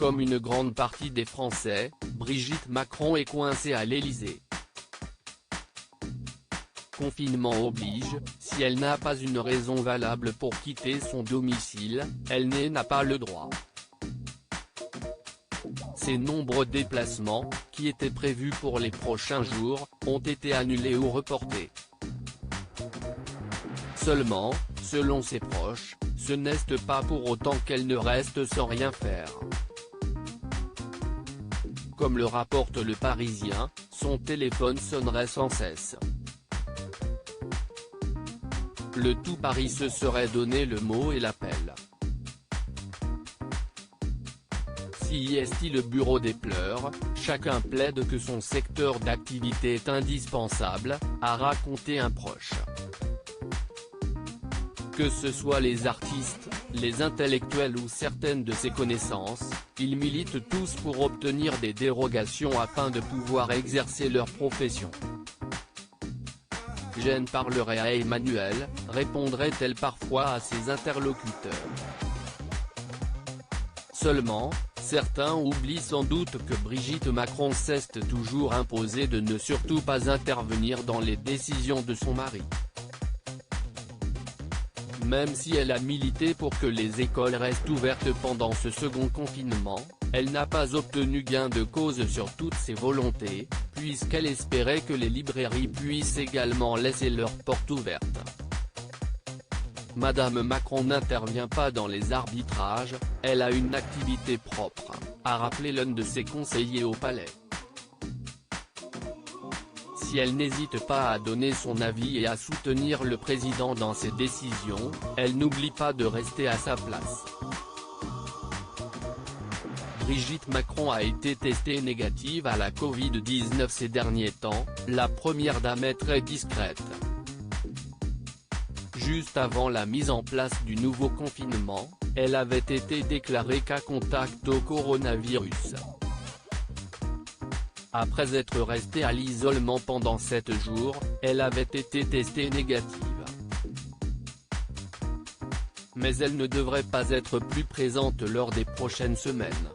Comme une grande partie des Français, Brigitte Macron est coincée à l'Élysée. Confinement oblige, si elle n'a pas une raison valable pour quitter son domicile, elle n'a pas le droit. Ces nombreux déplacements, qui étaient prévus pour les prochains jours, ont été annulés ou reportés. Seulement, selon ses proches, ce n'est pas pour autant qu'elle ne reste sans rien faire. Comme le rapporte Le Parisien, son téléphone sonnerait sans cesse. Le tout Paris se serait donné le mot et l'appel. Si est le bureau des pleurs, chacun plaide que son secteur d'activité est indispensable, a raconté un proche. Que ce soit les artistes, les intellectuels ou certaines de ses connaissances, ils militent tous pour obtenir des dérogations afin de pouvoir exercer leur profession. Jeanne parlerait à Emmanuel, répondrait-elle parfois à ses interlocuteurs. Seulement, certains oublient sans doute que Brigitte Macron s'est toujours imposée de ne surtout pas intervenir dans les décisions de son mari. Même si elle a milité pour que les écoles restent ouvertes pendant ce second confinement, elle n'a pas obtenu gain de cause sur toutes ses volontés, puisqu'elle espérait que les librairies puissent également laisser leurs portes ouvertes. Madame Macron n'intervient pas dans les arbitrages, elle a une activité propre, a rappelé l'un de ses conseillers au palais. Si elle n'hésite pas à donner son avis et à soutenir le président dans ses décisions, elle n'oublie pas de rester à sa place. Brigitte Macron a été testée négative à la Covid-19 ces derniers temps, la première dame est très discrète. Juste avant la mise en place du nouveau confinement, elle avait été déclarée cas contact au coronavirus. Après être restée à l'isolement pendant 7 jours, elle avait été testée négative. Mais elle ne devrait pas être plus présente lors des prochaines semaines.